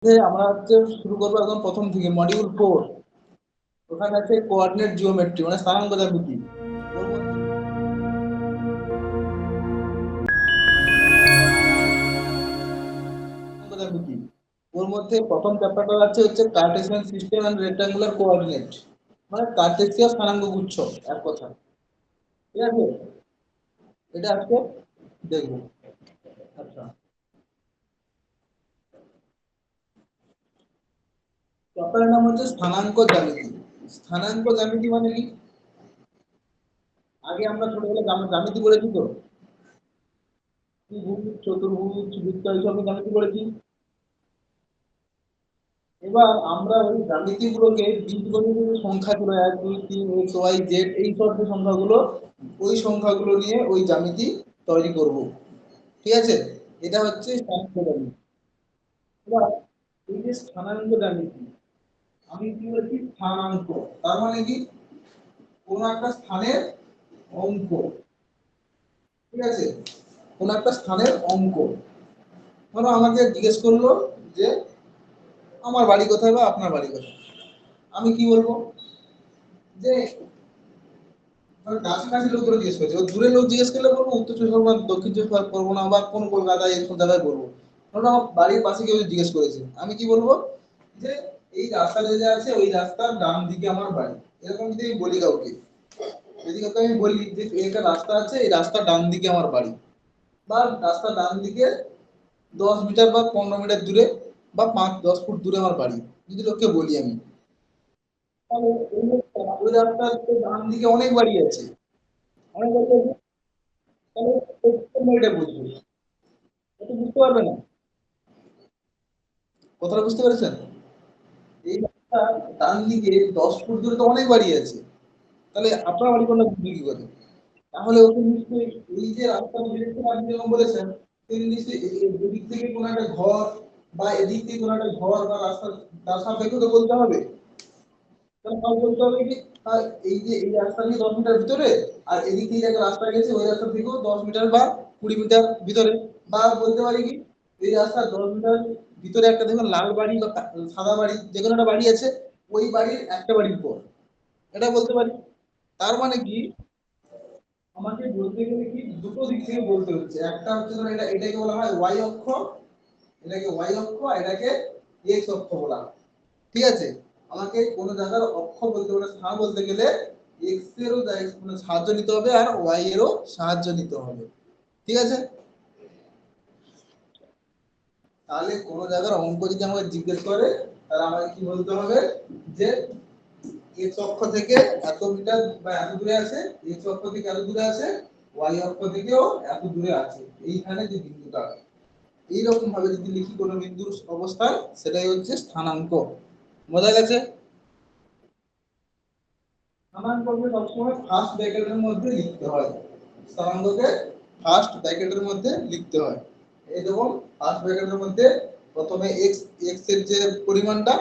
আমরা শুরু করবো একদম প্রথম থেকে মডিউল 4। ওখানে আছে কোঅর্ডিনেট জিওমেট্রি মানে স্থানাঙ্ক জ্যামিতি। ওর মধ্যে প্রথম চ্যাপ্টারটা হচ্ছে Cartesian system and rectangular coordinate মানে কার্টেসীয় স্থানাঙ্ক গুচ্ছ এক কথা। ঠিক আছে, এটা আজকে দেখবো। আচ্ছা, চ্যাপ্টারের নাম হচ্ছে স্থানাঙ্ক জ্যামিতি। স্থানাঙ্ক জ্যামিতি মানে কি? আগে আমরা ছোটবেলায় জ্যামিতি পড়েছি তো, ত্রিভুজ, চতুর্ভুজ, বৃত্ত এইসব জ্যামিতি পড়েছি। এবার আমরা ওই জ্যামিতি গুলোকে বীজগণিতের সংখ্যা ছিল 1 2 3 x y z এই সব যে সংখ্যাগুলো, ওই সংখ্যাগুলো নিয়ে ওই জ্যামিতি তৈরি করব। ঠিক আছে, এটা হচ্ছে স্থানাঙ্ক জ্যামিতি। এবার এই যে স্থানাঙ্ক জ্যামিতি, আমি কি বলছি স্থানাঙ্ক, তার মানে কি কোন একটা স্থানের অঙ্ক। ঠিক আছে, কোন একটা স্থানের অঙ্ক। ধরো আমাকে জিজ্ঞেস করলো যে আমার বাড়ি কোথায় বা আপনার বাড়ি কোথায়, আমি কি বলবো যে কাছাকাছি লোকগুলো জিজ্ঞেস করছে, দূরের লোক জিজ্ঞেস করলে বলবো উত্তর চব্বিশ পরগনা, দক্ষিণ চব্বিশ পরগনা বা কোন কলকাতায় এরকম জায়গায় বলবো। ধরো আমার বাড়ির পাশে কেউ জিজ্ঞেস করেছে, আমি কি বলবো যে এই রাস্তা যে আছে ওই রাস্তার ডান দিকে আমার বাড়ি। এরকম যদি আমি বলি কাউকে, যদি কাউকে আমি বলি যে একটা রাস্তা আছে এই রাস্তার ডান দিকে আমার বাড়ি, বা রাস্তার ডান দিকে 10 মিটার বা 15 মিটার দূরে বা 5-10 ফুট দূরে আমার বাড়ি, যদি লোককে বলি আমি, তাহলে ওই রাস্তার ডান দিকে অনেক বাড়ি আছে, অনেক বাড়ি আছে, তাহলে কোন বাড়িটা বুঝবে? এটা বুঝতে পারবে না। কথাটা বুঝতে পেরেছেন? এই রাস্তা ডান দিকে 10 ফুট দূরে তো অনেক বাড়ি আছে, তাহলে আপনার বাড়ি কোনটা বুঝবে কি করে? তাহলে ওকে নিশ্চয়ই এই যে রাস্তা ডিরেকশন আপনি যেরকম বলেছেন, তিনি নিশ্চয়ই এদিক থেকে কোন একটা ঘর বা এদিক থেকে কোন একটা ঘর বা রাস্তা তার সাপেক্ষে তো বলতে হবে। তাহলে তাও বলতে হবে কি এই যে এই রাস্তা দিয়ে 10 মিটার ভিতরে, আর এদিক দিয়ে একটা রাস্তা গেছে ওই রাস্তা থেকেও 10 মিটার বা 20 মিটার ভিতরে। বা বলতে পারি কি এই রাস্তা 10 মিটার ভিতরে একটা দেখুন লাল বাড়ি বা সাদা বাড়ি যে কোনো একটা বাড়ি আছে, ওই বাড়ির একটা বাড়ির পর, এটা বলতে পারি। তার মানে কি আমাকে বলতে গেলে কি দুটো দিক থেকে বলতে হচ্ছে, একটা হচ্ছে ধরো এটাকে বলা হয় ওয়াই অক্ষ, এটাকে ওয়াই অক্ষ, এটাকে এক্স অক্ষ বলা হয়। ঠিক আছে, আমাকে কোন জায়গার অক্ষ বলতে গেলে স্থান বলতে গেলে এক্স এরও মানে সাহায্য নিতে হবে আর ওয়াই এরও সাহায্য নিতে হবে। ঠিক আছে, তাহলে কোন জায়গার অঙ্ক যদি আমাকে জিজ্ঞেস করে তাহলে আমাকে কি বলতে হবে যে এক্স অক্ষ থেকে এত মিটার বা এত দূরে আছে, এক্স অক্ষ থেকে এত দূরে আছে, ওয়াই অক্ষ থেকেও এত দূরে আছে, এইখানে যে বিন্দুটা এইরকম ভাবে যদি লিখি কোনো বিন্দুর অবস্থান, সেটাই হচ্ছে স্থানাঙ্ক। বোঝা গেছে? স্থানাঙ্ককে সবসময় ফার্স্ট ব্র্যাকেটের মধ্যে লিখতে হয়, স্থানাঙ্ককে ফার্স্ট ব্র্যাকেটের মধ্যে লিখতে হয়। এই দেখুন ফার্স্ট ব্র্যাকেটের মধ্যে প্রথমে এক্স, এক্স এর যে পরিমাণটা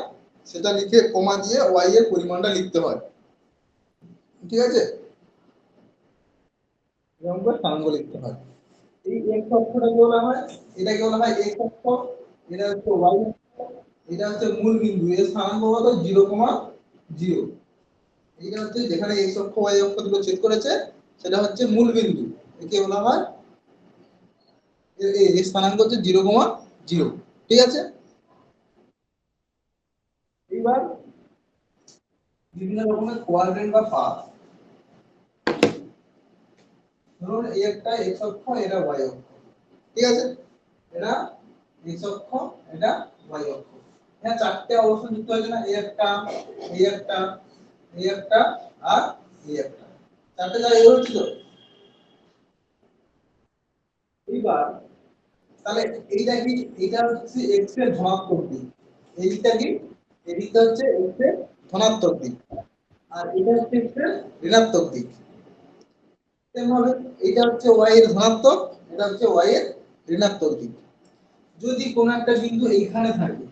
সেটা লিখে কমা দিয়ে ওয়াই এর পরিমাণটা লিখতে হয়। ঠিক আছে, এরকম করে স্থানাঙ্ক লিখতে হয়। এই এক্স অক্ষটাকে বলা হয়, এটাকে বলা হয় এক্স অক্ষ, এটা হচ্ছে ওয়াই অক্ষ, এটা হচ্ছে মূল বিন্দু, এর স্থানাঙ্ক কত 0,0। এইটা হচ্ছে যেখানে এক্স অক্ষ ওয়াই অক্ষ দুটো ছেদ করেছে সেটা হচ্ছে মূল বিন্দু, একে বলা হয় এর স্থানাঙ্ক হচ্ছে 0,0। ঠিক আছে, এইবার বিভিন্ন রকমের কোয়াড্রেন্ট বা পাথ, ধরুন এই একটা এক্স অক্ষ, এটা ওয়াই অক্ষ। ঠিক আছে, এটা এক্স অক্ষ, এটা ওয়াই অক্ষ। এখানে চারটে অবস্থান যুক্ত হয়েছে না, এই একটা, এই একটা, এই একটা আর এই একটা, চারটে জায়গায় এলো ছিল। এইবার তাহলে এইটা কি, এটা হচ্ছে x এর ধনাত্মক দিক, এইটা কি, এইটা হচ্ছে x এর ধনাত্মক দিক, আর এটা হচ্ছে x এর ঋণাত্মক দিক। তেমনভাবে এটা হচ্ছে y এর ধনাত্মক, এটা হচ্ছে y এর ঋণাত্মক দিক। যদি কোন একটা বিন্দু এইখানে থাকে,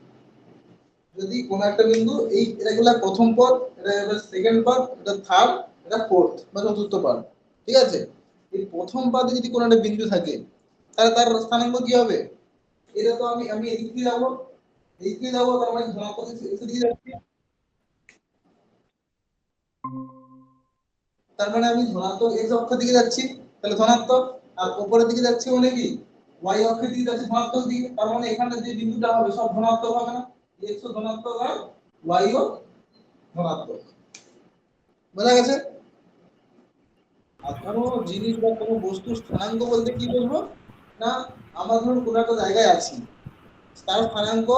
যদি কোন একটা বিন্দু এই এগুলা প্রথম পদ, এটা সেকেন্ড পদ, এটা থার্ড, এটা ফোর্থ বা চতুর্থ পদ। ঠিক আছে, এই প্রথম পদে যদি কোন একটা বিন্দু থাকে তাহলে তার স্থানাঙ্ক কি হবে? এটা তো আমি আমি এদিক দিয়ে যাবো, এইদিকে যাবো, তার মানে ধনাত্মক এক্স দিকে যাচ্ছি, তার মানে আমি ধনাত্মক এক্স অক্ষের দিকে যাচ্ছি, তাহলে ধনাত্মক, আর উপরের দিকে যাচ্ছি মানে কি ওয়াই অক্ষের দিকে যাচ্ছি ধনাত্মক দিকে, তার মানে এখানে যে বিন্দুটা হবে সব ধনাত্মক হবে না, এক্স ও ধনাত্মক আর ওয়াই ও ধনাত্মক। বোঝা গেছে? আর কোনো জিনিস বা কোনো বস্তুর স্থানাঙ্ক বলতে কি বলবো না, আমরা ধরুন কোনো একটা জায়গায় আছি, তার স্থানাঙ্ক,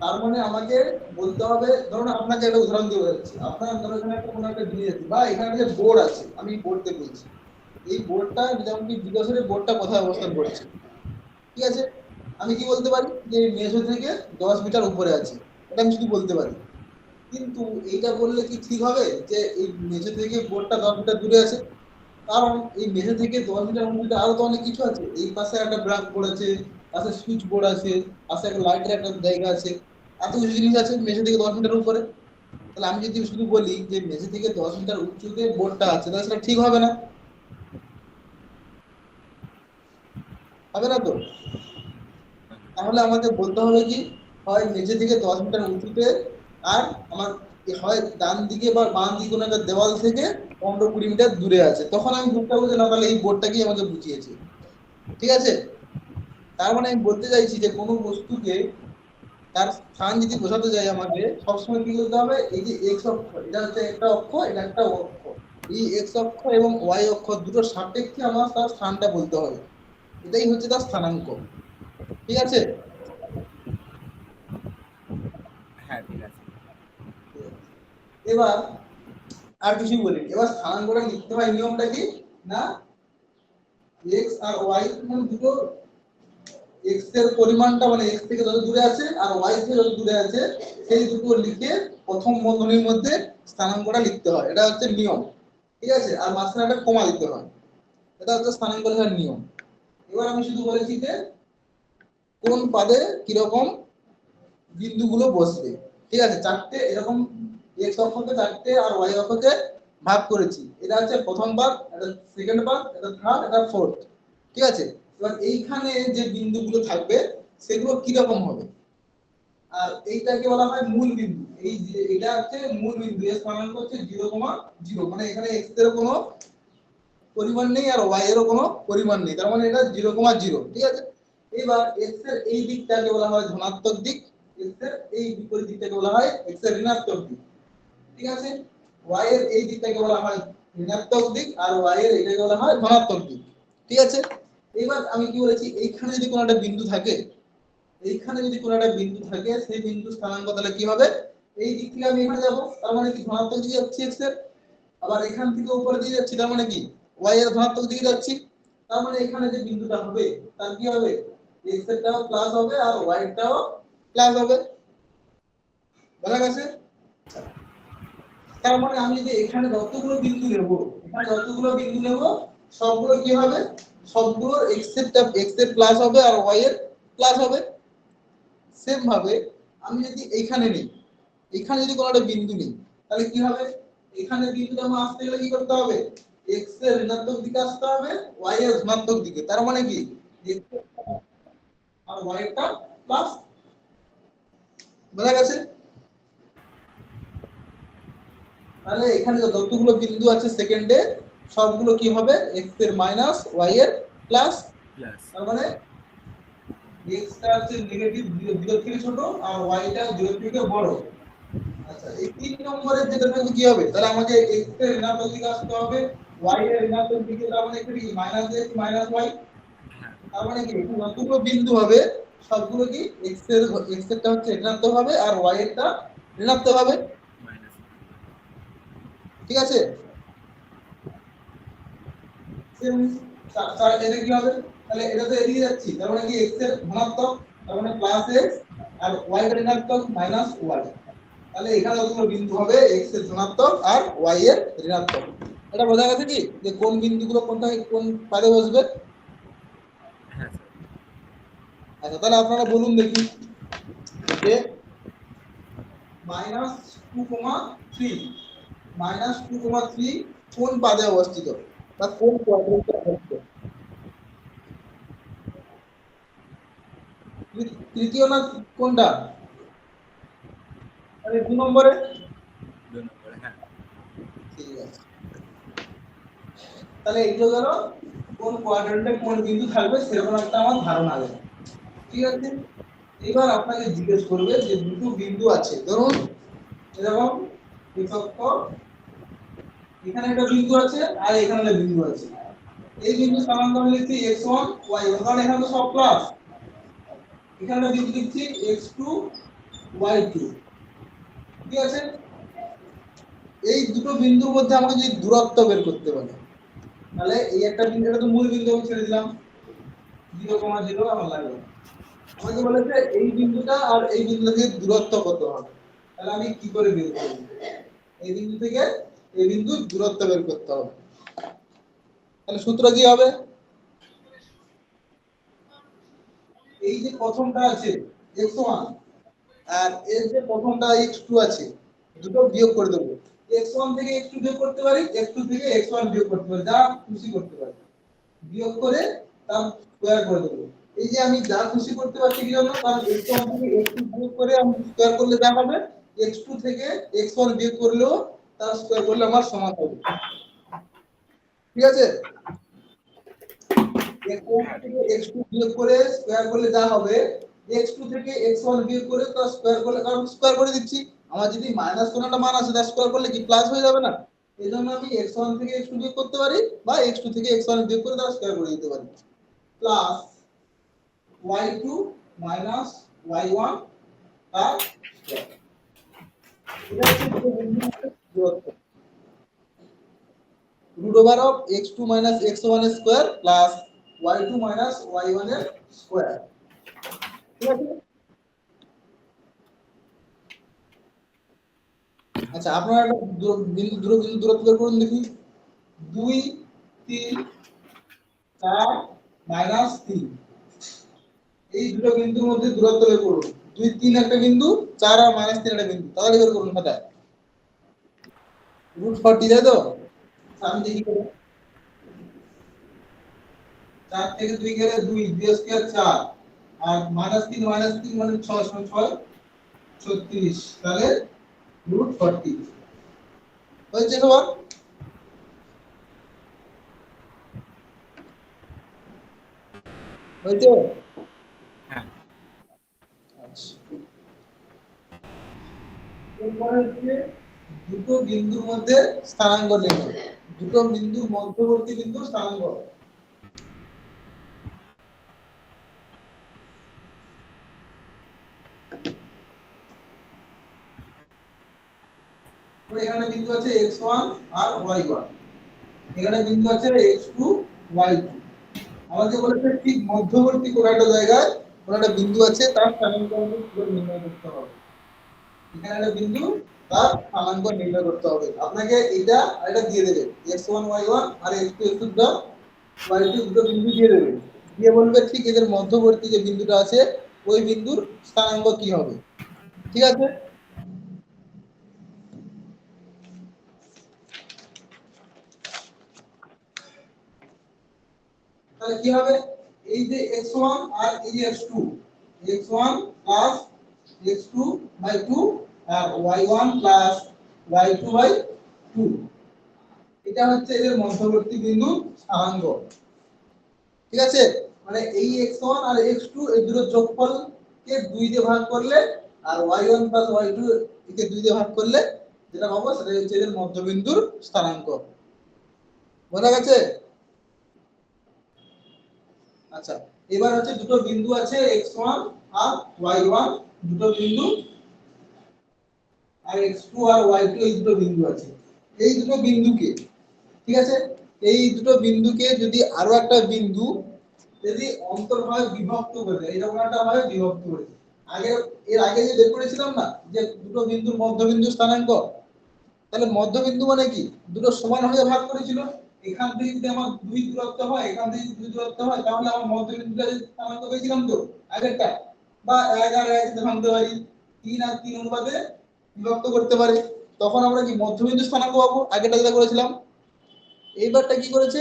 তার মানে আমাকে বলতে হবে, ধরুন আপনাকে একটা উদাহরণ দিয়ে বোঝাচ্ছি, আপনার ধরুন এখানে একটা কোনো একটা জিনিস আছে বা এখানে যে বোর্ড আছে, আমি বোর্ডতে বলছি, এই বোর্ডটা যেমন কি বিকাশের বোর্ডটা কোথায় অবস্থান করছে, ঠিক আছে, আমি কি বলতে পারি যে মেঝে থেকে 10 মিটার উপরে আছে, এটা আমি শুধু বলতে পারি। কিন্তু এইটা বললে কি ঠিক হবে যে এই মেঝে থেকে বোর্ডটা 10 মিটার দূরে আছে? কারণ এই মেঝে থেকে 10 মিটার মধ্যে আরো তো অনেক কিছু আছে, এই পাশে একটা ব্রাঞ্চ বোর্ড আছে, পাশে সুইচ বোর্ড আছে, পাশে একটা লাইটের একটা জায়গা আছে, এত কিছু জিনিস আছে মেঝে থেকে 10 মিটার উপরে। তাহলে আমি যদি শুধু বলি যে মেঝে থেকে 10 মিটার উঁচুতে বোর্ডটা আছে, তাহলে সেটা ঠিক হবে না, হবে না তো? তাহলে আমাকে বলতে হবে কি, হয় মেঝে থেকে 10 মিটার উঁচুতে, আর আমার হয় ডান দিকে বা বাম দিকে কোনো একটা দেওয়াল থেকে 15-20 মিটার দূরে আছে, তখন আমি বুঝতে পারবো যে না, তাহলে এই বোর্ডটাকেই আমাকে বুঝিয়েছে। ঠিক আছে? তার মানে আমি বলতে চাইছি যে কোনো বস্তুকে তার স্থান যদি বোঝাতে যাই আমাকে সবসময় কি বলতে হবে, এই যে এক্স অক্ষ, এটা হচ্ছে একটা অক্ষ, এটা একটা অক্ষ, এই এক্স অক্ষ এবং ওয়াই অক্ষ দুটোর সাপেক্ষে আমার তার স্থানটা বলতে হবে, এটাই হচ্ছে তার স্থানাঙ্ক। ঠিক আছে? হ্যাঁ ঠিক আছে। এবার আর কিছু বলি, এবার স্থানাঙ্কটা লিখতে হয় নিয়মটা কি না, এক্স আর ওয়াই মানে দুটো, এক্স এর পরিমাণটা মানে এক্স থেকে যত দূরে আছে আর ওয়াই থেকে যত দূরে আছে সেই দুটো লিখে প্রথম বন্ধনীর মধ্যে স্থানাঙ্কটা লিখতে হয়, এটা হচ্ছে নিয়ম। ঠিক আছে? আর মাঝখানে একটা কমা দিতে হয়, এটা হচ্ছে স্থানাঙ্ক লেখার নিয়ম। এবার আমি শুধু বলেছি যে কোন পাদে কিরকম বিন্দুগুলো বসবে। ঠিক আছে? চারটে এরকম এক্স অক্ষকে চারটে আর ওয়াই অক্ষকে ভাগ করেছি, এটা হচ্ছে প্রথম ভাগ, এটা সেকেন্ড ভাগ, এটা থার্ড, এটা ফোর্থ। ঠিক আছে? এবার এইখানে যে বিন্দুগুলো থাকবে সেগুলো কি রকম হবে, আর এইটাকে বলা হয় মূল বিন্দু, এই যে এটা হচ্ছে মূল বিন্দু, এর স্থানাঙ্ক হচ্ছে 0,0, মানে এখানে x এর কোনো পরিমাণ নেই আর y এরও কোনো পরিমাণ নেই, তার মানে এটা 0,0। ঠিক আছে? এবার x এর এই দিকটাকে বলা হয় ধনাত্মক দিক, x এর এই বিপরীত দিকটাকে বলা হয় x এর ঋণাত্মক দিক। ঠিক আছে? y এর এই দিকটাকে বলা হয় ঋণাত্মক দিক আর y এর এইটাকে বলা হয় ধনাত্মক দিক। ঠিক আছে? এবার আমি কি বলেছি, এইখানে যদি কোনো একটা বিন্দু থাকে, এইখানে যদি কোনো একটা বিন্দু থাকে সেই বিন্দু স্থানাঙ্ক তাহলে কি হবে, এই দিক থেকে আমি এখানে যাব, তার মানে কি ধনাত্মক দিকে যাচ্ছি x এর, আবার এখান থেকে উপরে দিকে যাচ্ছি, তার মানে কি y এর ধনাত্মক দিকে যাচ্ছি, তার মানে এখানে যে বিন্দুটা হবে তার কি হবে, x এরটাও প্লাস হবে আর y এরটাও প্লাস হবে। বোঝা গেছে? তার মানে আমি যে এখানে যতগুলো বিন্দু নেব, এখানে যতগুলো বিন্দু নেব সবগুলো কি হবে, সবগুলো x এর প্লাস হবে আর y এর প্লাস হবে। সেম ভাবে আমি যদি এইখানে নিই, এখানে যদি কোনো একটা বিন্দু নিই তাহলে কি হবে, এখানে বিন্দুটা আমার আসতে গেলে কি করতে হবে, x এর ঋণাত্মক দিকে আসতে হবে, y এর ধনাত্মক দিকে, তার মানে কি x আর y এরটা প্লাস। বোঝা গেছে? তাহলে এখানে যতগুলো বিন্দু আছে সেকেন্ডে সবগুলো কি হবে, x এর মাইনাস y এর প্লাস, প্লাস তার মানে x টা হচ্ছে নেগেটিভ 0 থেকে ছোট আর y টা 0 থেকে বড়। আচ্ছা, এই 3 নম্বরের যেটা থাকবে কি হবে, তাহলে আমাকে x এর ঋণাত্মক দিকে আসতে হবে, y এর ঋণাত্মক দিকে, তার মানে এখানে কি মাইনাস x মাইনাস y, তার মানে কি এখানে যতগুলো বিন্দু হবে সবগুলো কি x এরটা হচ্ছে ঋণাত্মক হবে আর y এরটা ঋণাত্মক হবে। মাইনাস। ঠিক আছে? সেম স্যার এটা কি হবে, তাহলে এটা তো এদিকে যাচ্ছি, তার মানে কি x এর ধনাত্মক, তার মানে প্লাস x, আর y এর ঋণাত্মক মাইনাস y, তাহলে এখানে যতগুলো বিন্দু হবে x এর ধনাত্মক আর y এর ঋণাত্মক। এটা বোঝা গেছে কি যে কোন বিন্দুগুলো কোনটায় কোন পাদে বসবে? হ্যাঁ স্যার। আচ্ছা, তাহলে আপনারা বলুন দেখি যে -2,3 -2,3 কোন পাদে অবস্থিত বা কোন কোয়াড্রেন্টে অবস্থিত? তৃতীয় না কোনটা? তাহলে 2 নম্বরে 2 নম্বরে, হ্যাঁ। ঠিক আছে। তাহলে এইগুলো গেল কোন কোয়াড্রেন্টে কোন বিন্দু থাকবে সেরকম একটা আমার ধারণা আছে। ঠিক আছে, এবার আপনাকে জিজ্ঞেস করবে যে দুটো বিন্দু আছে, ধরুন এরকম পৃথক, এখানে একটা বিন্দু আছে আর এখানে একটা বিন্দু আছে। এই বিন্দু স্থানাঙ্ক আমি লিখছি x1 y1, কারণ এখানে তো সব প্লাস। এখানে একটা বিন্দু লিখছি x2 y2। ঠিক আছে, এই দুটো বিন্দুর মধ্যে আমাকে যদি দূরত্ব বের করতে বলে, তাহলে এই একটা বিন্দু, এটা তো মূল বিন্দু আমি ছেড়ে দিলাম 0,0 আমার লাগবে। আমাকে বলেছে এই বিন্দুটা আর এই বিন্দু থেকে দূরত্ব কত হবে, তাহলে আমি কি করে বের করব? এই বিন্দু থেকে এই বিন্দুর দূরত্ব বের করতে হবে। তাহলে সূত্র কি হবে? এই যে প্রথমটা আছে x1 আর এর যে প্রথমটা x2 আছে, দুটো বিয়োগ করে দেব। x1 থেকে x2 বিয়োগ করতে পারি, x2 থেকে x1 বিয়োগ করতে পারি, যা খুশি করতে পারি। বিয়োগ করে তার স্কয়ার করে দেব। এই যে আমি যা খুশি করতে পারছি কি জন্য? কারণ x1 থেকে x2 বিয়োগ করে আমি স্কয়ার করলে যা হবে, x2 থেকে x1 বিয়োগ করলেও তার স্কয়ার করলে আমার সমান হবে। ঠিক আছে, x1 থেকে x2 বিয়োগ করে স্কয়ার করলে যা হবে, x2 থেকে x1 বিয়োগ করে তার স্কয়ার করলে, কারণ স্কয়ার করে দিচ্ছি, আমার যদি মাইনাস কোনো একটা মান আছে তার স্কয়ার করলে কি প্লাস হয়ে যাবে না? এইজন্য আমি x1 থেকে x2 বিয়োগ করতে পারি বা x2 থেকে x1 বিয়োগ করে তার স্কয়ার করে দিতে পারি। প্লাস y2 মাইনাস y1 তার স্কয়ার। এটা হচ্ছে দুটো বিন্দুর মধ্যে দূরত্ব। root over of x2 minus x1 square plus y2 minus y1 এর স্কয়ার। ঠিক আছে, আচ্ছা আপনারা একটা বিন্দু দূরত্ব বের করুন দেখি। 2 3 4 মাইনাস 3, এই দুটো বিন্দুর মধ্যে দূরত্ব বের করুন। 2 3 একটা বিন্দু, 4 আর মাইনাস 3 একটা বিন্দু, তাহলে বের করুন খাতায়। √40 তাই তো? আমি দেখি করে। 4 থেকে 2 গেলে 2, 2 স্কয়ার 4 আর মাইনাস 3 মানে 6 6 36, তাহলে √40 হয়েছে সবার? হয়েছে? হ্যাঁ। আচ্ছা, এরপরে হচ্ছে দুটো বিন্দুর মধ্যে স্থানাঙ্ক নির্ণয়। দুটো বিন্দুর মধ্যবর্তী বিন্দুর স্থানাঙ্ক। তো এখানে বিন্দু আছে x1 আর y1, এখানে বিন্দু আছে x2 y2। আমাদের বলেছে ঠিক মধ্যবর্তী কোন একটা জায়গায় কোন একটা বিন্দু আছে, তার স্থানাঙ্ক আমাদের কিভাবে নির্ণয় করতে হবে। এখানে একটা বিন্দু, তার স্থানাঙ্ক নির্ণয় করতে হবে। আপনাকে এটা আর এটা দিয়ে দেবে, x1 y1 আর x2 x2 y2 দুটো বিন্দু দিয়ে দেবে, দিয়ে বলবে ঠিক এদের মধ্যবর্তী যে বিন্দুটা আছে ওই বিন্দুর স্থানাঙ্ক কি হবে। ঠিক আছে, তাহলে কি হবে? এই যে x1 আর এই যে x2, x1 plus x2 by 2 আর y1 প্লাস y2 বাই 2, এটা হচ্ছে এদের মধ্যবর্তী বিন্দুর স্থানাঙ্ক। ঠিক আছে, মানে এই x1 আর x2 এই দুটোর যোগফলকে 2 দিয়ে ভাগ করলে আর y1 প্লাস y2 একে 2 দিয়ে ভাগ করলে যেটা পাবো সেটা হচ্ছে এদের মধ্যবিন্দুর স্থানাঙ্ক। বোঝা গেছে? আচ্ছা, এবার হচ্ছে দুটো বিন্দু আছে x1 আর y1 দুটো বিন্দু, আর x2 আর y2 এই দুটো বিন্দু আছে। এই দুটো বিন্দুকে, ঠিক আছে, এই দুটো বিন্দুকে যদি আরো একটা বিন্দু যদি অন্তর্ভাবে বিভক্ত করে দেয়, এরকম একটা ভাবে বিভক্ত করে দেয়। আগে এর আগে যে বের করেছিলাম না যে দুটো বিন্দুর মধ্যবিন্দু স্থানাঙ্ক, তাহলে মধ্যবিন্দু মানে কি দুটো সমান হয়ে ভাগ করেছিল। এখান থেকে যদি আমার 2 দূরত্ব হয়, এখান থেকে যদি 2 দূরত্ব হয়, তাহলে আমার মধ্যবিন্দুটা স্থানাঙ্ক পেয়েছিলাম তো আগেরটা, বা 1 আর 1 তে ভাঙতে পারি, 3 আর 3 অনুপাতে বিভক্ত করতে পারে, তখন আমরা কি মধ্যবিন্দু স্থানাঙ্ক পাবো, আগেরটা যেটা করেছিলাম। এইবারটা কি করেছে,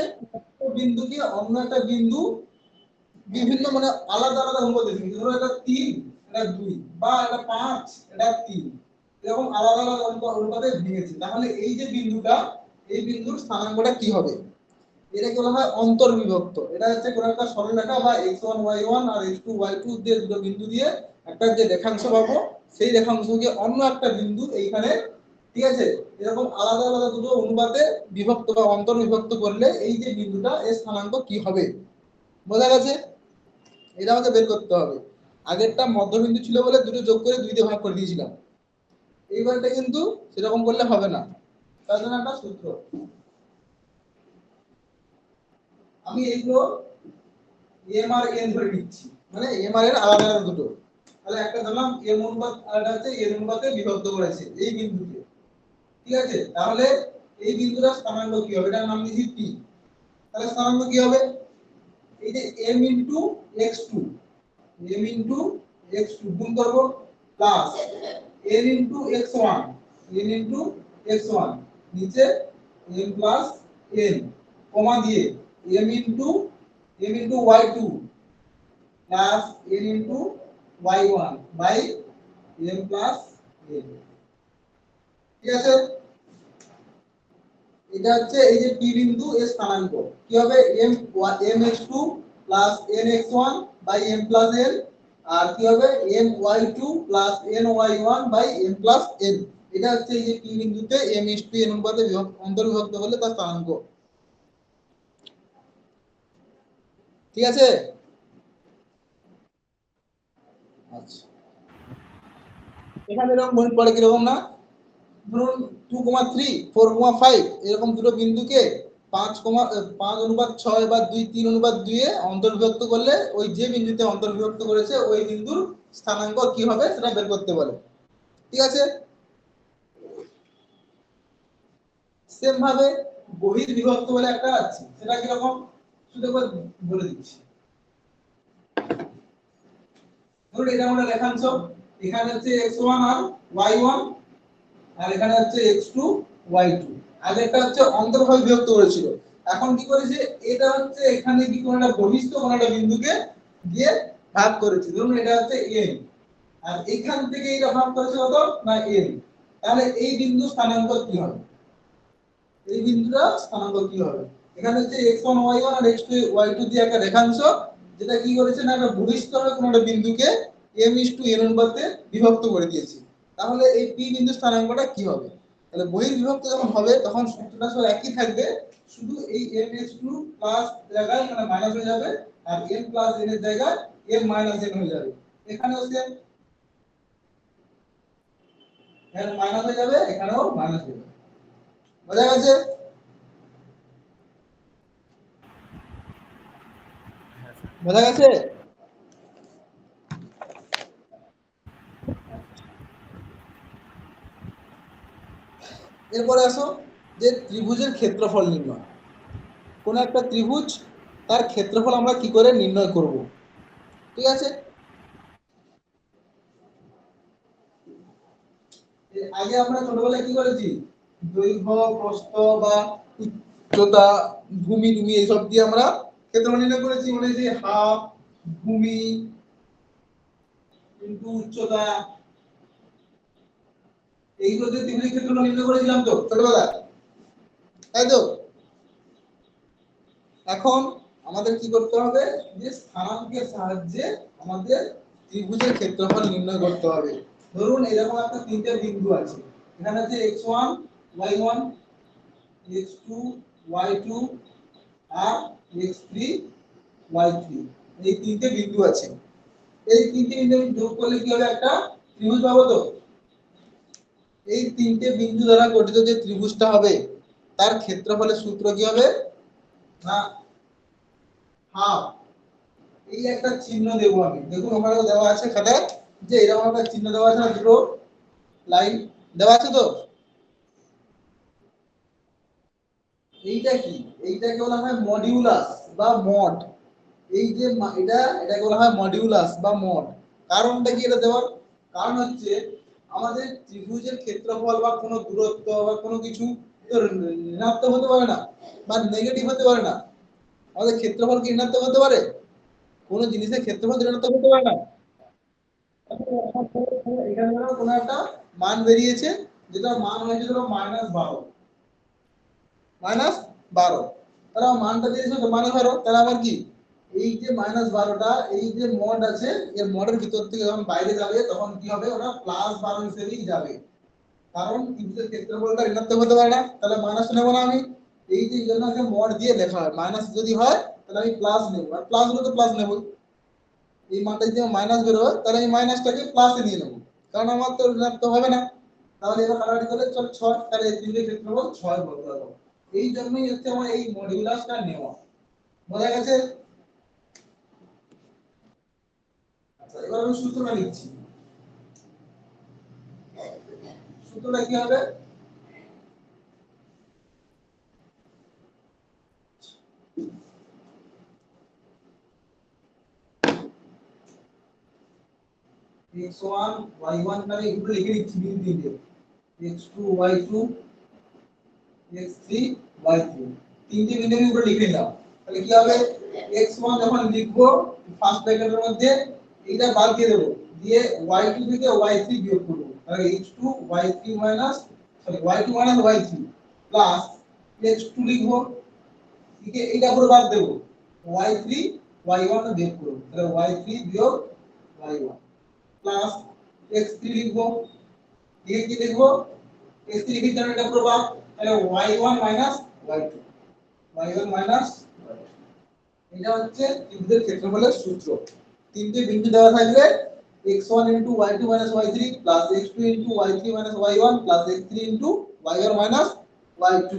বিন্দুকে অন্য একটা বিন্দু বিভিন্ন মানে আলাদা আলাদা অনুপাতে, ধরো এটা 3 এটা 2 বা এটা 5 এটা 3, এরকম আলাদা আলাদা অনুপাতে ভেঙেছে, তাহলে এই যে বিন্দুটা, এই বিন্দুর স্থানাঙ্কটা কি হবে? এটাকে বলা হয় অন্তর্বিভক্ত। এটা হচ্ছে কোন একটা সরলরেখা বা x1 y1 আর x2 y2 দিয়ে দুটো বিন্দু দিয়ে একটা যে রেখাংশ পাবো, সেই রেখাংশকে অন্য একটা বিন্দু এইখানে, ঠিক আছে, এরকম আলাদা আলাদা দুটো অনুপাতে বিভক্ত বা অন্তর্বিভক্ত করলে এই যে বিন্দুটা এর স্থানাঙ্ক কি হবে, বোঝা গেছে? এটা আমাকে বের করতে হবে। আগেরটা মধ্যবিন্দু ছিল বলে দুটো যোগ করে 2 দিয়ে ভাগ করে দিয়েছিলাম, এইবারটা কিন্তু সেরকম করলে হবে না, তার জন্য একটা সূত্র আমি এইগুলো এম আর এন ধরে নিচ্ছি, মানে এম আর এর আলাদা আলাদা দুটো। তাহলে একটা ধরলাম এম অনুপাত আর একটা হচ্ছে এন অনুপাতে বিভক্ত করেছে এই বিন্দুকে, ঠিক আছে? তাহলে এই বিন্দুটার স্থানাঙ্ক কি হবে? এটার নাম দিয়েছি পি। তাহলে স্থানাঙ্ক কি হবে? এই যে m into x2, m into x2 গুণ করব plus n into x1, n into x1 নিচে m প্লাস n কমা দিয়ে m into y2 plus n into y1 by m plus n, ঠিক আছে? এটা হচ্ছে এই যে p বিন্দু এর স্থানাঙ্ক কি হবে? mx2 plus nx1 by m plus n, আর কি হবে my2 plus ny1 by m plus n। এটা হচ্ছে এই যে p বিন্দুতে m/n অনুপাতে অন্তর্বিভক্ত হলে তার স্থানাঙ্ক, ঠিক আছে? আচ্ছা, এখানে এরকম মনে পড়ে কিরকম না, ধরুন 2,3 4,5 এরকম দুটো বিন্দুকে 5,5:6 বা 2:3:2 এ অন্তর্বিভক্ত করলে ওই যে বিন্দুতে অন্তর্বিভক্ত করেছে ওই বিন্দুর স্থানাঙ্ক কি হবে সেটা বের করতে বলে, ঠিক আছে? সেম ভাবে বহির্বিভক্ত বলে একটা আছে, সেটা কি রকম শুধু একবার বলে দিচ্ছি। ধরুন এটা আমরা রেখাংশ, এখানে হচ্ছে x1 আর y1 আর এখানে হচ্ছে x2 y2। আগেরটা হচ্ছে অন্তর্ভাবে বিভক্ত করেছিল, এখন কি করেছে এটা হচ্ছে এখানে কি কোন একটা বহিস্থ কোন একটা বিন্দুকে দিয়ে ভাগ করেছে, ধরুন এটা হচ্ছে n, আর এখান থেকে এটা ভাগ করেছে কত না n। তাহলে এই বিন্দু স্থানাঙ্ক কি হবে? এই বিন্দুটা স্থানাঙ্ক কি হবে? এখানে হচ্ছে x1 y1 আর x2 y2 দিয়ে একটা রেখাংশ, যেটা কি করেছে না একটা বহিস্থ হয়ে কোন একটা বিন্দুকে m/n অনুপাতে বিভক্ত করে দিয়েছে। তাহলে এই p বিন্দু স্থানাঙ্কটা কি হবে? তাহলে বহির্বিভক্ত যখন হবে তখন সূত্রটা সব একই থাকবে, শুধু এই m/2 প্লাস জায়গায় মানে মাইনাস হয়ে যাবে, আর m প্লাস n এর জায়গায় m মাইনাস n হয়ে যাবে। এখানেও সেম, এখানে মাইনাস হয়ে যাবে, এখানেও মাইনাস হয়ে যাবে, বোঝা গেছে? হ্যাঁ স্যার। বোঝা গেছে? এরপরে আসো যে ত্রিভুজের ক্ষেত্রফল নির্ণয়। কোন একটা ত্রিভুজ তার ক্ষেত্রফল আমরা কি করে নির্ণয় করব, ঠিক আছে? এর আগে আমরা ছোটবেলায় কি করেছি, দৈর্ঘ্য প্রস্থ বা উচ্চতা ভূমি টুমি এইসব দিয়ে আমরা ক্ষেত্রফল নির্ণয় করেছি, মানে যে হাফ ভূমি ইনটু উচ্চতা, এইগুলো দিয়ে ত্রিভুজের ক্ষেত্রফল নির্ণয় করেছিলাম তো ছোটবেলায়, তাই তো? এখন আমাদের কি করতে হবে, যে স্থানাঙ্কের সাহায্যে আমাদের ত্রিভুজের ক্ষেত্রফল নির্ণয় করতে হবে। ধরুন এরকম একটা তিনটে বিন্দু আছে, এখানে আছে x1 y1 x2 y2 আর x3 y3, এই তিনটে বিন্দু আছে। এই তিনটে বিন্দু যোগ করলে কি হবে, একটা ত্রিভুজ পাবো তো? এই তিনটে বিন্দু দ্বারা গঠিত যে ত্রিভুজটা হবে তার ক্ষেত্রফলের সূত্র কি হবে না হাফ, এই একটা চিহ্ন দেব আমি, দেখুন ওখানে দেওয়া আছে খাতায়, যে এরকম একটা চিহ্ন দেওয়া আছে না, দুটো লাইন দেওয়া আছে তো? এইটা কি? এইটাকে বলা হয় মডিউলাস বা মড। এই যে এটাকে বলা হয় মডিউলাস বা মড। কারণটা কি এটা দেওয়ার? কারণ হচ্ছে আমাদের ত্রিভুজের ক্ষেত্রফল বা কোনো দূরত্ব বা কোনো কিছু ঋণাত্মক হতে পারে না বা নেগেটিভ হতে পারে না। আমাদের ক্ষেত্রফল কি ঋণাত্মক হতে পারে? কোনো জিনিসের ক্ষেত্রফল ঋণাত্মক হতে পারে না। এখানে ধরো কোনো একটা মান বেরিয়েছে, যেটা মান হয়েছে ধরো -12, -12, তাহলে আমার মানটা দিয়েছে তো -12, তাহলে আমার কি এই যে -12টা এই যে মড আছে এর মডের ভিতর থেকে যখন বাইরে যাবে তখন কি হবে, ওটা +12 হিসেবেই যাবে, কারণ ত্রিভুজের ক্ষেত্রফলটা ঋণাত্মক হতে পারে না, তাহলে মাইনাস নেব না আমি, এই যে জন্য মড দিয়ে লেখা হয়, মাইনাস যদি হয় তাহলে আমি প্লাস নেব, আর প্লাস হলে তো প্লাস নেব, এই মানটা যদি মাইনাস বের হয় তাহলে আমি মাইনাসটাকে প্লাসে নিয়ে নেব, কারণ আমার তো ঋণাত্মক হবে না। তাহলে এবার কাটাকাটি করলে চল 6, তাহলে এই তিনটে ক্ষেত্রফল 6 বলতে পারবো। এই জন্যই হচ্ছে আমার এই মডিউলাসটা নেওয়া, বোঝা গেছে? আচ্ছা, এবার আমি সূত্রটা লিখছি। সূত্রটা কি হবে? x1 y1 তাহলে এগুলো লিখে দিচ্ছি বিন্দু দিয়ে, x2 y2 x3 y3, তিনটে বিন্দুর উপরে লিখে নাও, তাহলে কি হবে, x1 যখন লিখবো ফার্স্ট ব্র্যাকেটের মধ্যে এইটা বাদ দিয়ে দেব, দিয়ে y2 থেকে y3 বিয়োগ করব, তাহলে h2 y3 minus sorry y2 minus y3 plus h2 লিখবো, ঠিক আছে, এইটা পুরো বাদ দেব, y3 y1 বিয়োগ করব, তাহলে y3 বিয়োগ y1 প্লাস x3 লিখবো, দিয়ে কি লিখবো, x3 লিখে তাহলে এটা পুরো বাদ, তাহলে y1 minus y2, y1 minus y2, এটা হচ্ছে ত্রিভুজের ক্ষেত্রফলের সূত্র। তিনটে বিন্দু দেওয়া থাকলে x1 y2 y3 x2 y3 y1 x3 y1 y2,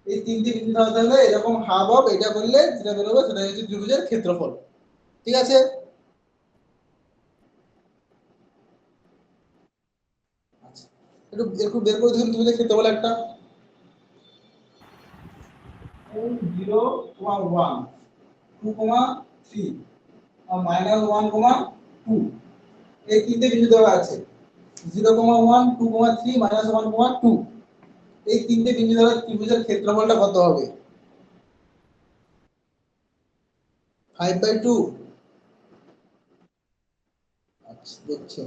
এই তিনটে বিন্দু দেওয়া থাকলে এরকম হাফ অফ এটা করলে যেটা বেরোবে সেটা হচ্ছে ত্রিভুজের ক্ষেত্রফল, ঠিক আছে? আচ্ছা, একটু একটু বের করে দেখুন ত্রিভুজের ক্ষেত্রফল একটা, 0, 1, 2, 3 আর -1, 2, এই তিনটে বিন্দু দেওয়া আছে, 0, 1, 2, 3 -1, 2, এই তিনটে বিন্দু দ্বারা ত্রিভুজের ক্ষেত্রফলটা কত হবে? 5/2। আচ্ছা, দেখছি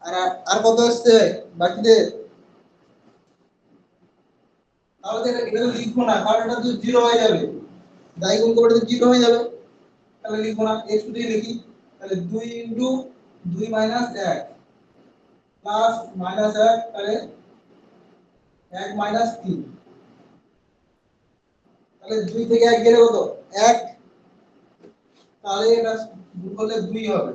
আর আর কত আসছে বাকিদের? তাহলে এটা তো লিখবো না, কারণ এটা তো 0 হয়ে যাবে, যাই গুণ করবে তো 0 হয়ে যাবে, তাহলে লিখবো না, x2 দিয়ে লিখি, তাহলে 2 2 1 প্লাস -1, তাহলে 1 3, তাহলে 2 থেকে 1 গেলে কত? 1, তাহলে এটা গুণ করলে 2 হবে,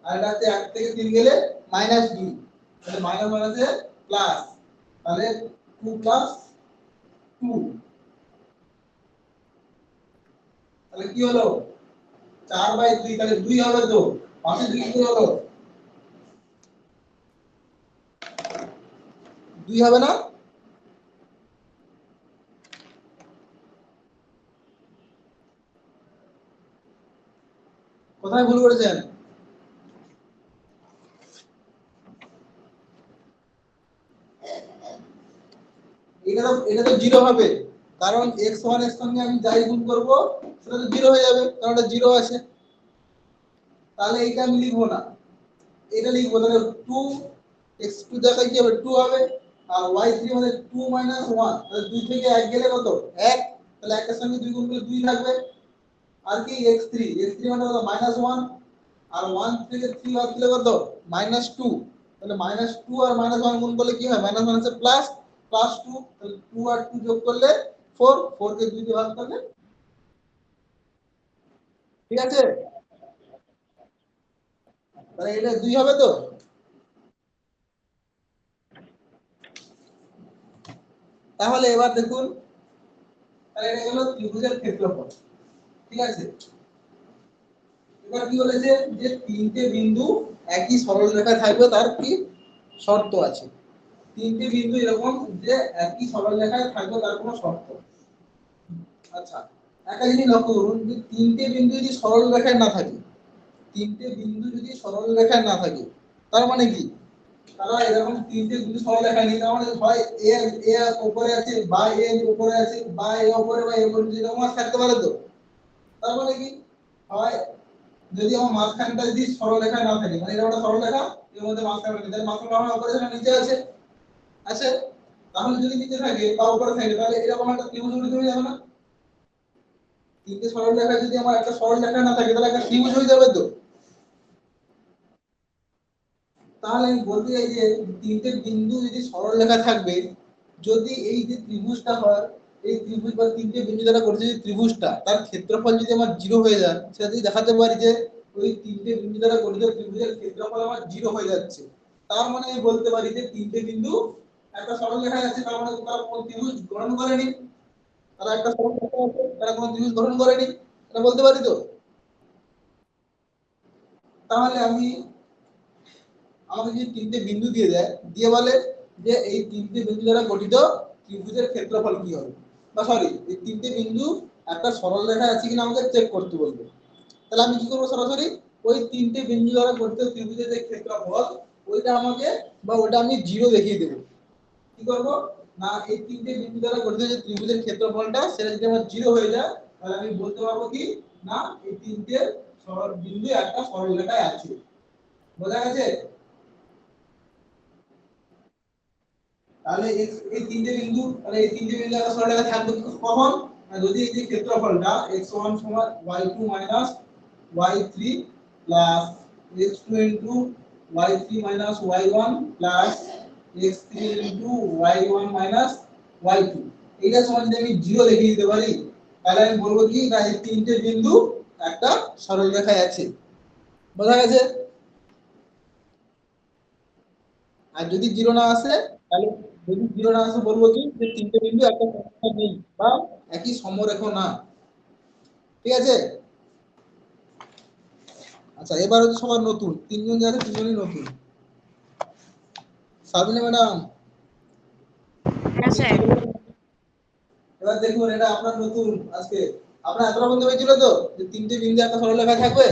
আর এটাতে 1 থেকে 3 গেলে -2, তাহলে মাইনাস মাইনাসে প্লাস, তাহলে 2 প্লাস 2, তাহলে কি হলো 4/2, তাহলে 2 হবে তো, পাশে 2 কি হলো 2 হবে না? কোথায় ভুল করেছেন? এটা তো 0 হবে, কারণ x1 এর সঙ্গে আমি যাই গুণ করব সেটা তো 0 হয়ে যাবে, কারণ এটা 0 আছে, তাহলে এইটা আমি লিখবো না, এটা লিখবো, তাহলে 2 x2 জায়গায় কি হবে 2 হবে, আর y3 মানে 2 1, তাহলে 2 থেকে 1 গেলে কত 1, তাহলে 1 এর সঙ্গে 2 গুণ করলে 2 থাকবে, আর কি x3 মানে কত -1, আর 1 থেকে 3 বাদ দিলে কত -2, তাহলে -2 আর -1 গুণ করলে কি হয়, মাইনাস মাইনাসে প্লাস, +2, তাহলে 2 আর 2 যোগ করলে 4, 4 কে 2 দিয়ে ভাগ করলে, ঠিক আছে, তাহলে এটা 2 হবে তো। তাহলে এবার দেখুন, তাহলে এটা হলো ত্রিভুজের ক্ষেত্রফল, ঠিক আছে? এবার কি বলেছে যে তিনটে বিন্দু একই সরল রেখায় থাকবে, তার কি শর্ত আছে, তিনটে বিন্দু এরকম যে একই সরল রেখায় থাকবে তার কোনো শর্ত। আচ্ছা, একটা জিনিস লক্ষ্য করুন যে তিনটে বিন্দু যদি সরল রেখায় না থাকে, তিনটে বিন্দু যদি সরল রেখায় না থাকে তার মানে কি, তারা এরকম তিনটে বিন্দু সরল রেখায় নেই, তার মানে হয় এ এ উপরে আছে বা এ উপরে আছে বা এ উপরে বা এ উপরে, যেরকম থাকতে পারে তো, তার মানে কি হয় যদি আমার মাঝখানটা যদি সরলরেখায় না থাকে, মানে এটা একটা সরলরেখা, এর মধ্যে মাঝখানটা নেই, তাহলে মাঝখানটা আমার উপরে না নিচে আছে? আছে। তাহলে যদি নিচে থাকে বা উপরে থাকে, তাহলে এরকম একটা ত্রিভুজ হয়ে যাবে না? তিনটে সরলরেখা যদি আমার একটা সরলরেখা না থাকে, তাহলে একটা ত্রিভুজ হয়ে যাবে তো। তাহলে আমি বলতে চাই যে তিনটে বিন্দু যদি সরলরেখা থাকবে, যদি এই যে ত্রিভুজটা হয়, এই ত্রিভুজ বা তিনটে বিন্দু দ্বারা গঠিত যে ত্রিভুজটা, তার ক্ষেত্রফল যদি আমার 0 হয়ে যায়, সেটা যদি দেখাতে পারি যে ওই তিনটে বিন্দু দ্বারা গঠিত ত্রিভুজের ক্ষেত্রফল আমার 0 হয়ে যাচ্ছে, তার মানে আমি বলতে পারি যে তিনটে বিন্দু একটা সরলরেখায় আছে, তার মানে তারা কোনো ত্রিভুজ গঠন করেনি। তারা একটা সরলরেখা আছে, তারা কোনো ত্রিভুজ গঠন করেনি, এটা বলতে পারি তো। তাহলে আমাকে যদি তিনটে বিন্দু দিয়ে দেয়, দিয়ে বলে যে এই তিনটে বিন্দু দ্বারা গঠিত ত্রিভুজের ক্ষেত্রফল কি হবে, বা সরি, এই তিনটে বিন্দু একটা সরলরেখা আছে কিনা আমাকে চেক করতে বলবে। তাহলে আমি কি করবো, সরাসরি ওই তিনটে বিন্দু দ্বারা গঠিত ত্রিভুজের যে ক্ষেত্রফল, ওইটা আমাকে বা ওটা আমি 0 দেখিয়ে দেবো। কি করব না, এই তিনটে বিন্দু দ্বারা গঠিত যে ত্রিভুজের ক্ষেত্রফলটা, সেটা যদি আমার 0 হয়ে যায়, তাহলে আমি বলতে পারবো কি না, এই তিনটে সরল বিন্দু একটা সরলরেখায় আছে। বোঝা গেছে? তাহলে এই তিনটে বিন্দু, তাহলে এই তিনটে বিন্দু একটা সরলরেখা থাকবে কখন, না যদি এই যে ক্ষেত্রফলটা x1 সমান y2 minus y3 plus x2 into y3 minus y1 plus x3 into y1 minus y2, এইটা সমান যদি আমি 0 লিখে দিতে পারি, তাহলে আমি বলবো কি না, এই তিনটে বিন্দু একটা সরলরেখায় আছে। বোঝা গেছে? আর যদি 0 না আসে, তাহলে যদি 0 না আসে বলবো কি যে তিনটে বিন্দু একটা সমরেখা নেই বা একই সমরেখা না। ঠিক আছে? আচ্ছা, এবার হচ্ছে সবার নতুন তিনজন যারা তিনজনই নতুন। সাবিনা ম্যাডাম, এবার দেখুন, এটা আপনার নতুন আজকে। আপনার এতটা বলতে হয়েছিল তো যে তিনটে বিন্দু একটা সরলরেখা থাকবে।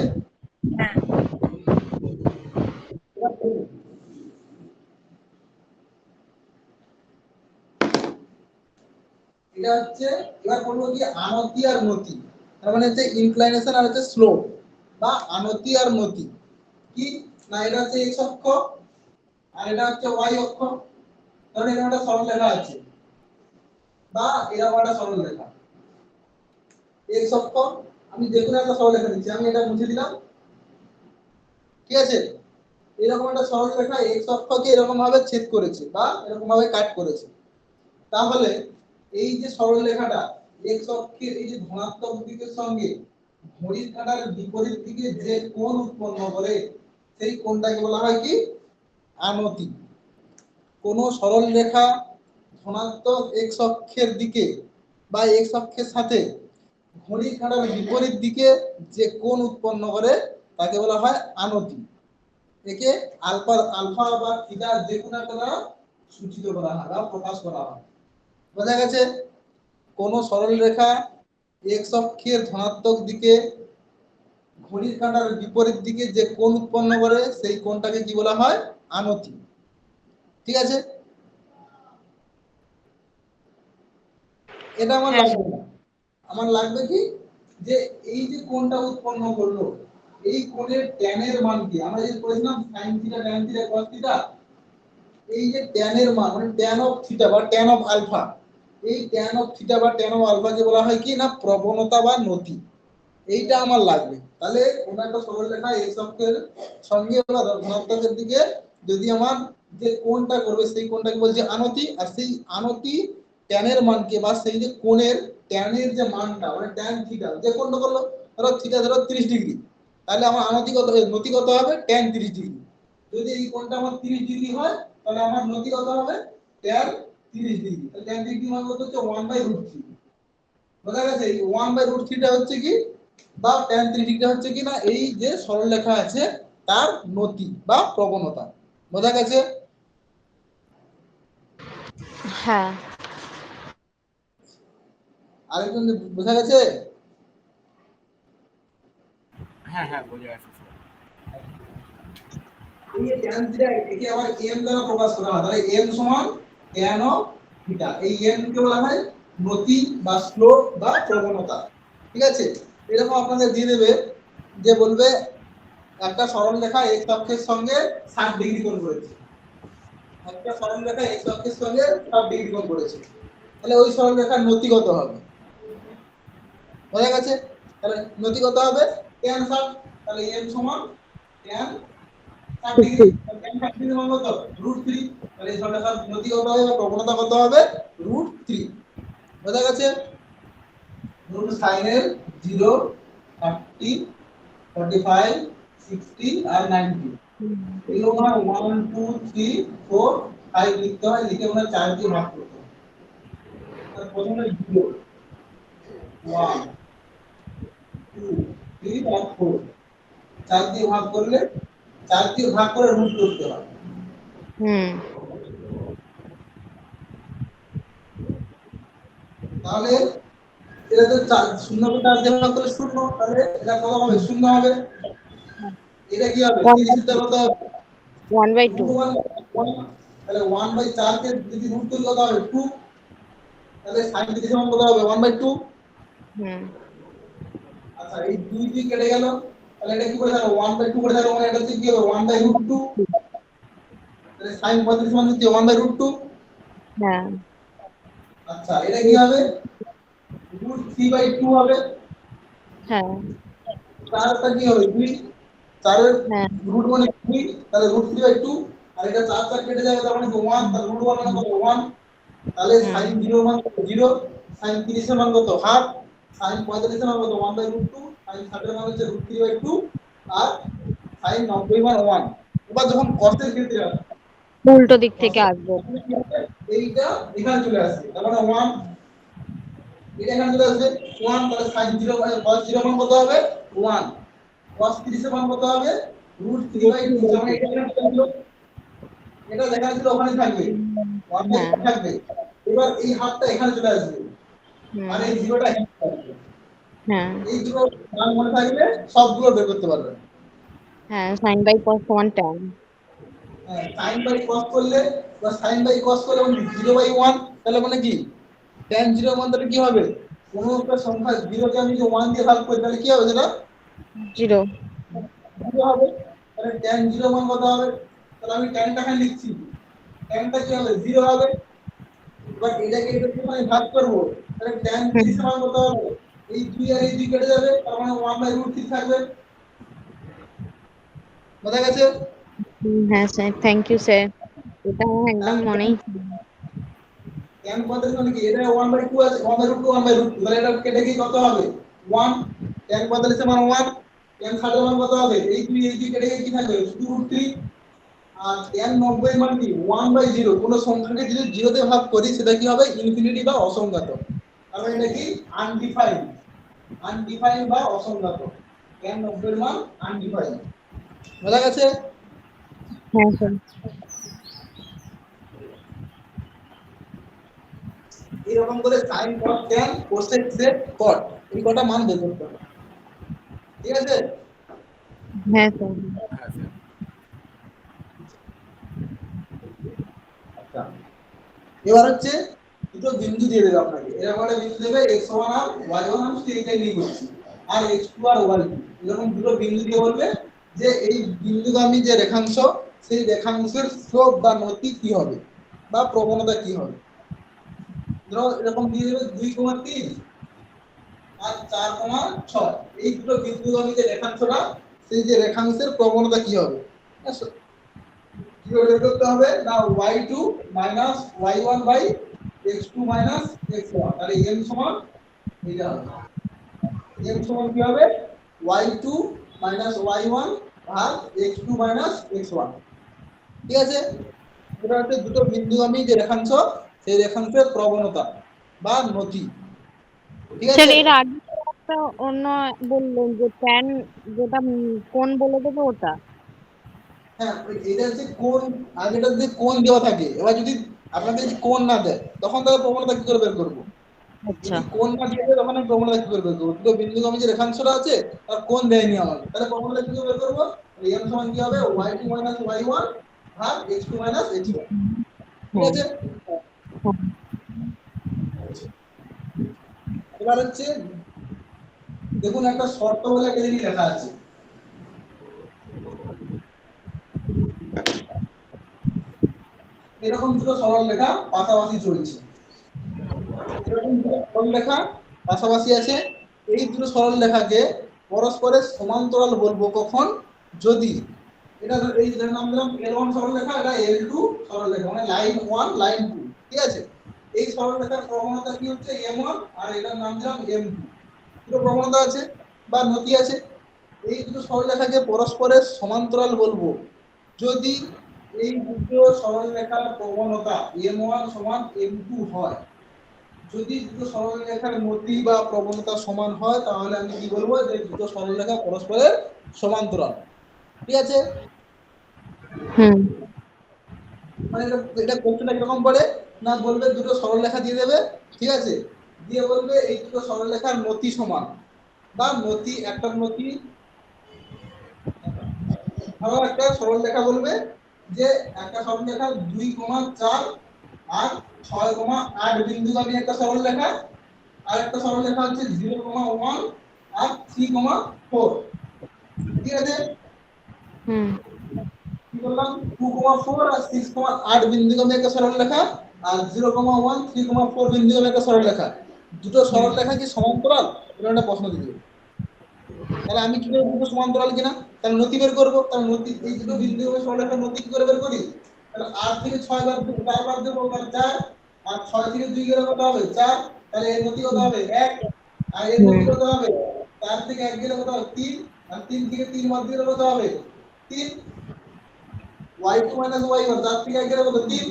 এটা হচ্ছে, এবার বলবো কি আনতি আর নতি, তার মানে হচ্ছে ইনক্লাইনেশন আর হচ্ছে স্লোপ, বা আনতি আর নতি কি না, এটা হচ্ছে x অক্ষ আর এটা হচ্ছে y অক্ষ। ধরুন এখানে একটা সরলরেখা আছে বা এরকম একটা সরলরেখা x অক্ষ, আমি যেকোনো একটা সরলরেখা নিচ্ছি, আমি এটা মুছে দিলাম। ঠিক আছে? এরকম একটা সরলরেখা x অক্ষকে এরকম ভাবে ছেদ করেছে বা এরকম ভাবে কাট করেছে। তাহলে এই যে সরলরেখাটা x অক্ষের এই যে ধনাত্মক দিকের সঙ্গে ঘড়ির কাঁটার বিপরীত দিকে যে কোণ উৎপন্ন করে, সেই কোণটাকে বলা হয় কি আনতি। কোন সরলরেখা ধনাত্মক x অক্ষের দিকে বা x অক্ষের সাথে ঘড়ির কাঁটার বিপরীত দিকে যে কোণ উৎপন্ন করে, তাকে বলা হয় আনতি। একে আলফা আলফা বা থিটা যে কোনো একটা দ্বারা সূচিত করা হয় বা প্রকাশ করা হয়। বোঝা গেছে? কোন সরলরেখা x অক্ষের ধনাত্মক দিকে ঘড়ির কাঁটার বিপরীত দিকে যে কোণ উৎপন্ন করে, সেই কোণটাকে কি বলা হয় আনতি। ঠিক আছে? এটা আমার লাগবে না, আমার লাগবে কি যে এই যে কোণটা উৎপন্ন করলো, এই কোণের tan এর মান কি, আমরা যে করেছিলাম sin theta tan theta cos theta, এই যে tan এর মান মানে tan অফ থিটা বা tan অফ আলফা, এই tan অফ থিটা বা tan অফ আলফা কে বলা হয় কি না প্রবণতা বা নতি। এইটা আমার লাগবে। তাহলে কোন একটা সরলরেখা x অক্ষের সঙ্গে বা ধনাত্মকের দিকে যদি আমার যে কোণটা করবে, সেই কোণটাকে বলছে আনতি। আর সেই আনতি tan এর মানকে বা সেই যে কোণের tan এর যে মানটা মানে tan থিটা যে কোণটা করলো, ধরো থিটা ধরো 30 ডিগ্রি, তাহলে আমার আনতি কত নতি কত হবে tan 30 ডিগ্রি। যদি এই কোণটা আমার 30 ডিগ্রি হয়, তাহলে আমার নতি কত হবে tan 30 ডিগ্রি। তাহলে tan 30 ডিগ্রি মানে কত হচ্ছে 1/√3। বোঝা গেছে? এই 1/√3 টা হচ্ছে কি বা tan 30 ডিগ্রি হচ্ছে কি না এই যে সরলরেখা আছে তার নতি বা প্রবণতা। বোঝা গেছে? হ্যাঁ। আরেকজন বোঝা গেছে? হ্যাঁ হ্যাঁ বোঝা গেছে। এই যে tan থিটা একে আবার m দ্বারা প্রকাশ করা হয়, তাহলে m সমান tan অফ থিটা। এই m কে বলা হয় নতি বা স্লোপ বা প্রবণতা। ঠিক আছে? এরকম আপনাদের দিয়ে দেবে যে বলবে একটা সরলরেখা x অক্ষের সঙ্গে 60 ডিগ্রি কোণ করেছে, একটা সরলরেখা x অক্ষের সঙ্গে 60 ডিগ্রি কোণ করেছে, তাহলে ওই সরলরেখার নতি কত হবে? বোঝা গেছে? তাহলে নতি কত হবে? tan 60, তাহলে n সমান tan 60 ডিগ্রি, তাহলে tan 60 ডিগ্রি মান কত? √3, তাহলে এই সরলরেখার নতি কত হবে বা প্রবণতা কত হবে? √3। বোঝা গেছে? ধরুন sin এর 0, 30, 45, 60 আর 90, এগুলো মানে 1 2 3 4 5 লিখতে হয়, লিখে আমরা 4 দিয়ে ভাগ করতে হয়। তার প্রথমে 0 1 2 3 আর 4, 4 দিয়ে ভাগ করলে 4 দিয়ে ভাগ করে রুট করতে হয়। তাহলে এটা তো 0 কে 4 দিয়ে ভাগ করলে 0, তাহলে এটা কত হবে? 0 হবে। এটা কি হবে? 30 এর কত হবে? 1/2 1, তাহলে 1/4 কে যদি রুট করি কত হবে? 2, তাহলে sin 30 সমান কত হবে? 1/2। আচ্ছা, এই 2 2 কেটে গেল, তাহলে এটা কি করে থাকলো? 1/2 করে থাকলো, মানে এটা হচ্ছে কি হবে? 1/√2। তাহলে sin 35 সমান হচ্ছে 1/√2। হ্যাঁ আচ্ছা, এটা কি হবে? √3/2 হবে। হ্যাঁ 4 টা কি হবে? 2, 4 এর হ্যাঁ রুট মানে 2, তাহলে √3/2, আর এটা 4 4 কেটে যাবে, তার মানে 1, তাহলে √1 মানে কত? 1, তাহলে sin 0 মান কত? 0, sin 30 এর মান কত? হাফ, sin 45 এর মান কত? 1/√2, sin 60 এর মান হচ্ছে √3/2, আর sin 90 মান 1। এবার যখন cos এর ক্ষেত্রে আসে, উল্টো দিক cos থেকে এর আসবে। ক্ষেত্রে কি হবে? এইটা এখানে চলে আসবে, তার মানে 1, এটা এখানে চলে আসবে 1, তাহলে sin 0 মানে cos 0 মান কত হবে? 1, cos 30 এর মান কত হবে? √3/2, তার মানে এটা এখানে চলে আসলো, এটা দেখা ছিল ওখানে থাকবে, 1/2 হ্যাঁ থাকবে। এবার এই হাফটা এখানে চলে আসবে, আর এই জিরোটা এখানে চলে আসবে। হ্যাঁ এই দুটো মান মনে থাকলে সবগুলো বের করতে পারবেন। হ্যাঁ sin by cos সমান tan। হ্যাঁ, sin বাই cos করলে বা sin বাই cos করলে মানে 0/1, তাহলে মানে কি tan 0 মান তাহলে কি হবে? কোন একটা সংখ্যা 0 কে আমি যদি 1 দিয়ে ভাগ করি তাহলে কি হবে সেটা? 0 0 হবে। তাহলে tan 0 মান কত হবে? তাহলে আমি tan টা এখানে লিখছি, tan টা কি হবে? 0 হবে। এবার এটাকে এটা দিয়ে আমি ভাগ করব, তাহলে tan 30 এর মান কত হবে? এই 2 আর এই 2 কেটে যাবে, তার মানে 1/√3 থাকবে। বোঝা গেছে? হ্যাঁ স্যার, থ্যাংক ইউ স্যার, এটা আমার একদম মনেই ছিল না। tan 35 মানে কি? এটা 1/2 আছে, 1/√2 1/√2, তাহলে এটা কেটে গিয়ে কত হবে? 1, tan 45 এর মান 1, tan 60 এর মান কত হবে? এই 2 কেটে গিয়ে কি থাকবে? শুধু √3। আর tan 90 এর মান কি? 1/0, কোন সংখ্যাকে যদি 0 দিয়ে ভাগ করি সেটা কি হবে? ইনফিনিটি বা অসংজ্ঞাত। তার মানে এটা কি? আনডিফাইন্ড, আনডিফাইন্ড বা অসংজ্ঞাত। tan 90 এর মান আনডিফাইন্ড। বোঝা গেছে? হ্যাঁ স্যার। এরকম করে sin cos tan cosec sec cot এই কটা মান বের করতে হবে। ঠিক আছে? হ্যাঁ স্যার। হ্যাঁ স্যার। আচ্ছা, এবার হচ্ছে দুটো বিন্দু দিয়ে দেবে আপনাকে, এরকম একটা বিন্দু দেবে x সমান আর y সমান, আমি শুধু এইটাই নিয়ে করছি, আর x2 আর y2, এরকম দুটো বিন্দু দিয়ে বলবে যে এই বিন্দুগামী যে রেখাংশ সেই রেখাংশের স্লোপ বা নতি কি হবে বা প্রবণতা কি হবে। ধরো এরকম দিয়ে দেবে 2,3 আর 4,6, এই দুটো বিন্দুগামী যে রেখাংশটা সেই যে রেখাংশের প্রবণতা কি হবে। কিভাবে বের করতে হবে না? y2 minus y1 by x2 minus x1, তাহলে m সমান এটা হবে, m সমান কি হবে? y2 মাইনাস y1 ভাগ x2 মাইনাস x1। ঠিক আছে? এটা হচ্ছে দুটো বিন্দুগামী যে রেখাংশ সেই রেখাংশের প্রবণতা বা নতি। ঠিক স্যার আছে? এর আগে তো একটা অন্য বললেন যে tan, যেটা কোণ বলে দেবে ওটা। হ্যাঁ, এটা হচ্ছে কোণ, আগেটা যদি কোণ দেওয়া থাকে, এবার যদি আপনাদের যদি কোণ না দেয় তখন তাহলে প্রবণতা কি করে বের করবো? আচ্ছা। যদি কোণ না দিয়ে দেয় তখন আমি প্রবণতা কি করে বের করবো? দুটো বিন্দুগামী যে রেখাংশটা আছে তার কোণ দেয়নি আমাকে, তাহলে প্রবণতা কি করে বের করবো? m সমান কি হবে? y2 মাইনাস y1 ভাগ x2 মাইনাস x1। ঠিক হ্যাঁ আছে? হ্যাঁ এবার হচ্ছে দেখুন একটা শর্ত বলে একটা জিনিস লেখা আছে, এরকম দুটো সরল রেখা পাশাপাশি চলছে, এরকম দুটো সরল রেখা পাশাপাশি আছে। এই দুটো সরল রেখাকে পরস্পরের সমান্তরাল বলবো কখন, যদি এটা এই নাম দিলাম L1 সরল রেখা, এটা L2 সরল রেখা, মানে লাইন 1 লাইন 2, ঠিক আছে। এই সরল রেখার প্রবণতা কি হচ্ছে M1, আর এটার নাম দিলাম M2, দুটো প্রবণতা আছে বা নতি আছে। এই দুটো সরল রেখাকে পরস্পরের সমান্তরাল বলবো যদি এই দুটো সরল রেখার প্রবণতা M1 সমান M2 হয়। যদি দুটো সরল রেখার নতি বা প্রবণতা সমান হয় তাহলে আমি কি বলবো, যে দুটো সরল রেখা পরস্পরের সমান্তরাল, ঠিক আছে। হুম মানে এটা কোশ্চেনটা কিরকম পড়ে না, বলবে দুটো সরল রেখা দিয়ে দেবে, ঠিক আছে, দিয়ে বলবে এই দুটো সরল রেখার নতি সমান, বা নতি একটা নতি, ধরো একটা সরল রেখা বলবে যে একটা সরল রেখা 2,4 আর 6,8 বিন্দুগামী একটা সরল রেখা, আর একটা সরল রেখা হচ্ছে 0,1 আর 3,4, ঠিক আছে। হুম কি বললাম, 2,4 আর 6,8 বিন্দুগামী একটা সরল রেখা, আর 0,1 3,4 বিন্দুগামী একটা সরল রেখা, দুটো সরল রেখা কি সমান্তরাল, এটা একটা প্রশ্ন দিবে। তাহলে আমি কি করে বুঝবো সমান্তরাল কিনা, তাহলে নতি বের করব, তাহলে নতি এই দুটো বিন্দুগামী সরল রেখার নতি কি করে বের করি, তাহলে 8 থেকে 6 বার 4 বার দেবো, 4, আর 6 থেকে 2 গেলে কত হবে 4, তাহলে এর নতি কত হবে 1, আর এর নতি কত হবে 4 থেকে 1 গেলে কত হবে 3, আর 3 থেকে 3 বাদ দিলে কত হবে 3, y2 y1, 4 থেকে 1 গেলে কত 3,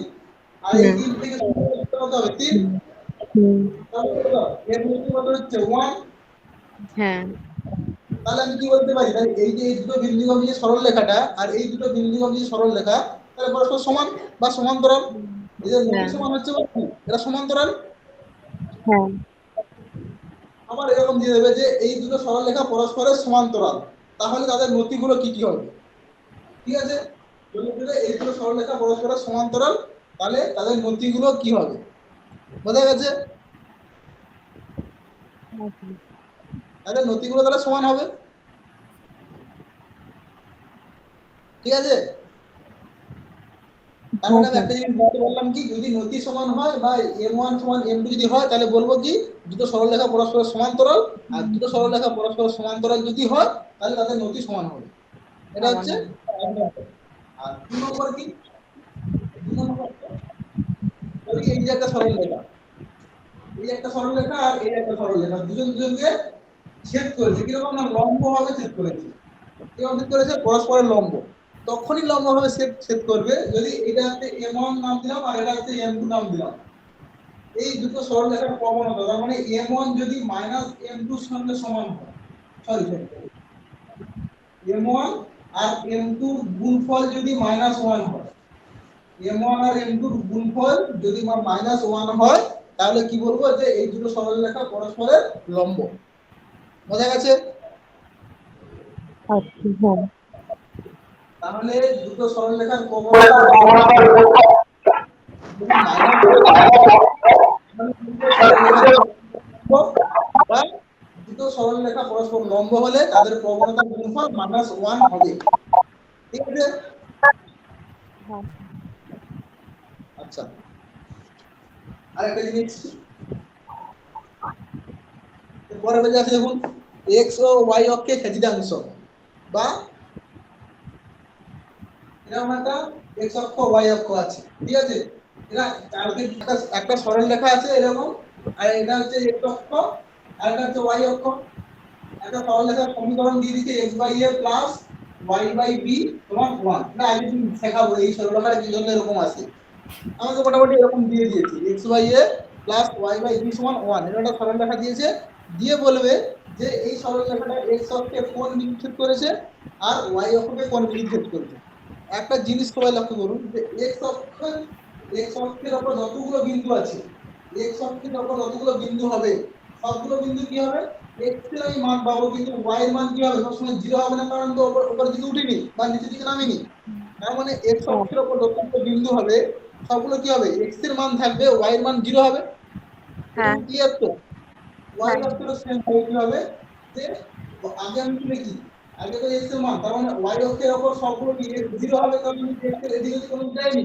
আর এই 3 থেকে কত হবে 3, তাহলে কত এর নতি কত হচ্ছে 1। হ্যাঁ তাহলে আমি কি বলতে পারি, তাহলে এই যে এই দুটো বিন্দুগামী যে সরল রেখাটা আর এই দুটো বিন্দুগামী যে সরল রেখা, তাহলে পরস্পর সমান বা সমান্তরাল, এই যে নতি হ্যাঁ সমান হচ্ছে এটা সমান্তরাল। হ্যাঁ আবার এরকম দিয়ে দেবে যে এই দুটো সরল রেখা পরস্পরের সমান্তরাল, তাহলে তাদের নতিগুলো কি কি হবে, ঠিক আছে। যদি বলে এই দুটো সরল রেখা পরস্পরের সমান্তরাল, তাহলে তাদের নতিগুলো কি হবে, বোঝা গেছে। তাদের নতিগুলো তাহলে সমান হবে, ঠিক আছে। তার মানে আমি একটা জিনিস বলতে বললাম কি, যদি নতি সমান হয় বা M1 সমান M2 যদি হয় তাহলে বলবো কি দুটো সরল রেখা পরস্পর সমান্তরাল, আর দুটো সরল রেখা পরস্পর সমান্তরাল যদি হয় তাহলে তাদের নতি সমান হবে, এটা হচ্ছে এক নম্বর। আর 2 নম্বর কি, 2 নম্বর যদি এই যে একটা সরল রেখা, এই একটা সরল রেখা আর এই একটা সরল রেখা দুজন দুজনকে ছেদ করেছে, কিরকম না লম্ব ভাবে ছেদ করেছে, কিরকম ছেদ করেছে পরস্পরের লম্ব, তখনই লম্ব ভাবে ছেদ করবে যদি এটা হচ্ছে M1 নাম দিলাম আর এটা হচ্ছে M2 নাম দিলাম। এই দুটো সরল রেখার প্রবণতা, তার মানে M1 যদি -M2 এর সঙ্গে সমান হয়, সরি M1 আর M2 এর গুণফল যদি -1 হয়, M1 আর M2 এর গুণফল যদি -1 হয় তাহলে কি বলবো, যে এই দুটো সরল রেখা পরস্পরের লম্ব, বোঝা গেছে। আচ্ছা হ্যাঁ তাহলে দুটো সরল রেখার প্রবণতা যদি মাইনাস বা দুটো সরল রেখা পরস্পর লম্ব হলে তাদের প্রবণতার গুণফল -1 হবে, ঠিক আছে। হ্যাঁ আচ্ছা, আরেকটা জিনিস পরের পেজে আছে দেখুন, x ও y অক্ষে ছেদিতাংশ, বা এরকম একটা x অক্ষ y অক্ষ আছে, ঠিক আছে। এটা চারদিক একটা সরল রেখা আছে এরকম, আর এটা হচ্ছে x অক্ষ আর এটা হচ্ছে y অক্ষ। একটা সরল রেখার সমীকরণ দিয়ে দিচ্ছে x/a প্লাস y/b সমান 1, না আগে তুমি শেখাবো এই সরল রেখার কি জন্য এরকম আছে, আমাকে মোটামুটি এরকম দিয়ে দিয়েছে x/a প্লাস y/b সমান 1, এটা একটা সরল রেখা দিয়েছে, দিয়ে বলবে যে এই সরল রেখাটা x অক্ষে কোন বিন্দু ছেদ করেছে আর y অক্ষকে কোন বিন্দু ছেদ করেছে। একটা জিনিস সবাই লক্ষ্য করুন যে x অক্ষের উপর যতগুলো বিন্দু আছে, x অক্ষের উপর যতগুলো বিন্দু হবে সবগুলো বিন্দু কি হবে x এর আমি মান পাবো, কিন্তু y এর মান কি হবে সবসময় 0 হবে না, কারণ তো উপরের দিকে উঠেনি বা নিচের দিকে নামেনি। তার মানে x অক্ষের উপর যতগুলো বিন্দু হবে সবগুলো কি হবে x এর মান থাকবে, y এর মান 0 হবে, এটা হ্যাঁ ক্লিয়ার তো। y হ্যাঁ অক্ষের সেম হবে কি হবে, যে আগে আমি কি লিখি, আগে তো x এর মান, তার মানে y অক্ষের উপর সবগুলো কি x 0 হবে, কারণ আমি x এর এদিকে কোনো যায়নি,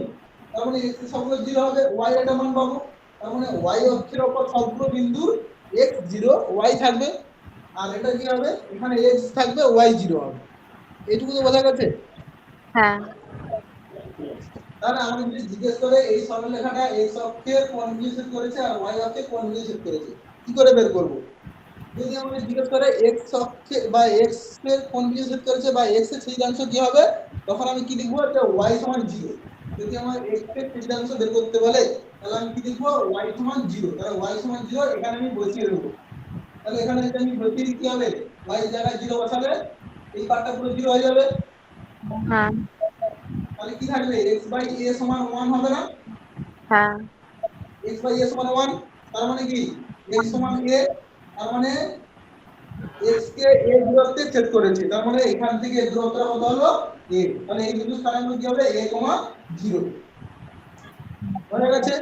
তার মানে x এর সবগুলো 0 হবে, y এর একটা মান পাবো। তার মানে y অক্ষের উপর সবগুলো বিন্দুর x 0 y থাকবে, আর এটা কি হবে, এখানে x থাকবে y 0 হবে। এইটুকু তো বোঝা গেছে। হ্যাঁ তাহলে আমাকে যদি জিজ্ঞেস করে এই সরলরেখাটা x অক্ষের কোণ দিয়ে ছেদ করেছে আর y অক্ষের কোণ দিয়ে ছেদ করেছে, কি করে বের করব? যদি আমাকে জিজ্ঞেস করে x অক্ষে বা x এর কোণ দিয়ে ছেদ করেছে বা x এর ছেদাংশ কি হবে, তখন আমি কি লিখবো, যে y সমান 0। যদি আমার x এর ছেদাংশ বের করতে বলে তাহলে আমি কি লিখবো, y সমান 0। তাহলে y সমান 0 এখানে আমি বসিয়ে দেবো। তাহলে এখানে যদি আমি বসিয়ে দিই কি হবে, y এর জায়গায় 0 বসালে এই পার্টটা পুরো 0 হয়ে যাবে। হ্যাঁ তাহলে কি থাকবে, x বাই a সমান 1 হবে না? হ্যাঁ x বাই a সমান 1, তার মানে কি x সমান a, তার মানে x কে a দূরত্বে ছেদ করেছে, তার মানে এখান থেকে এর দূরত্বটা কত হলো, a। তাহলে এই বিন্দু স্থানাঙ্ক কি হবে, a, 0। হয়ে গেছে।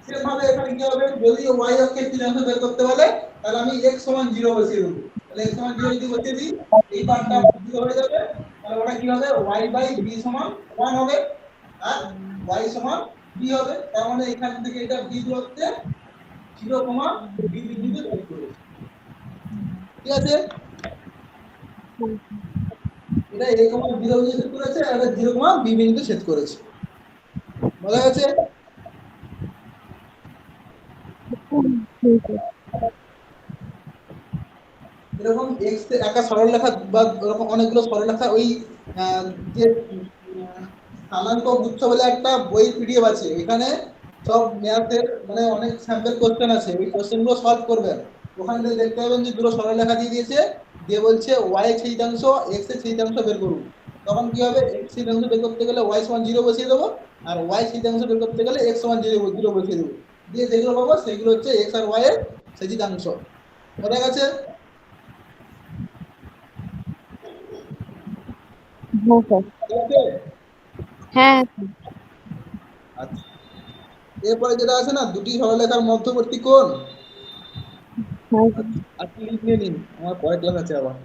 সেম ভাবে এখানে কি হবে, যদি y অক্ষের স্থিরাঙ্ক বের করতে বলে তাহলে আমি x সমান 0 বসিয়ে দেব। তাহলে x সমান 0 যদি বসিয়ে দিই এই পার্টটা 0 হয়ে যাবে। তাহলে ওটা কি হবে, y বাই b সমান 1 হবে, আর y সমান b হবে। তার মানে এখান থেকে এটা b দূরত্বে 0, b বিন্দুতে ছেদ করেছে। ঠিক আছে, এটা a, 0 বিন্দুতে ছেদ করেছে, আর এটা 0, b বিন্দুতে ছেদ করেছে। বোঝা গেছে? এরকম x এর একটা সরলরেখা বা এরকম অনেকগুলো সরলরেখা, ওই যে স্থানাঙ্ক গুচ্ছ বলে একটা বই পিডিএফ আছে, এখানে সব ম্যাথের মানে অনেক স্যাম্পল কোশ্চেন আছে, ওই কোশ্চেনগুলো সলভ করবেন। ওখানে দেখতে পাবেন যে দুটো সরলরেখা দিয়ে দিয়েছে, দিয়ে বলছে y এর ছেদাংশ x এর ছেদাংশ বের করুন। তখন কি হবে, x ছেদাংশ বের করতে গেলে y সমান 0 বসিয়ে দেবো, আর y ছেদাংশ বের করতে গেলে x সমান 0 বসিয়ে দেবো। দিয়ে যেগুলো পাবো সেগুলো হচ্ছে x আর y এর ছেদাংশ। বোঝা গেছে? হ্যাঁ আচ্ছা, এরপরে যেটা আছে না, দুটি সরলরেখার মধ্যবর্তী কোণ। হ্যাঁ আচ্ছা লিখে নিন, আমার পরে ক্লাস আছে আবার।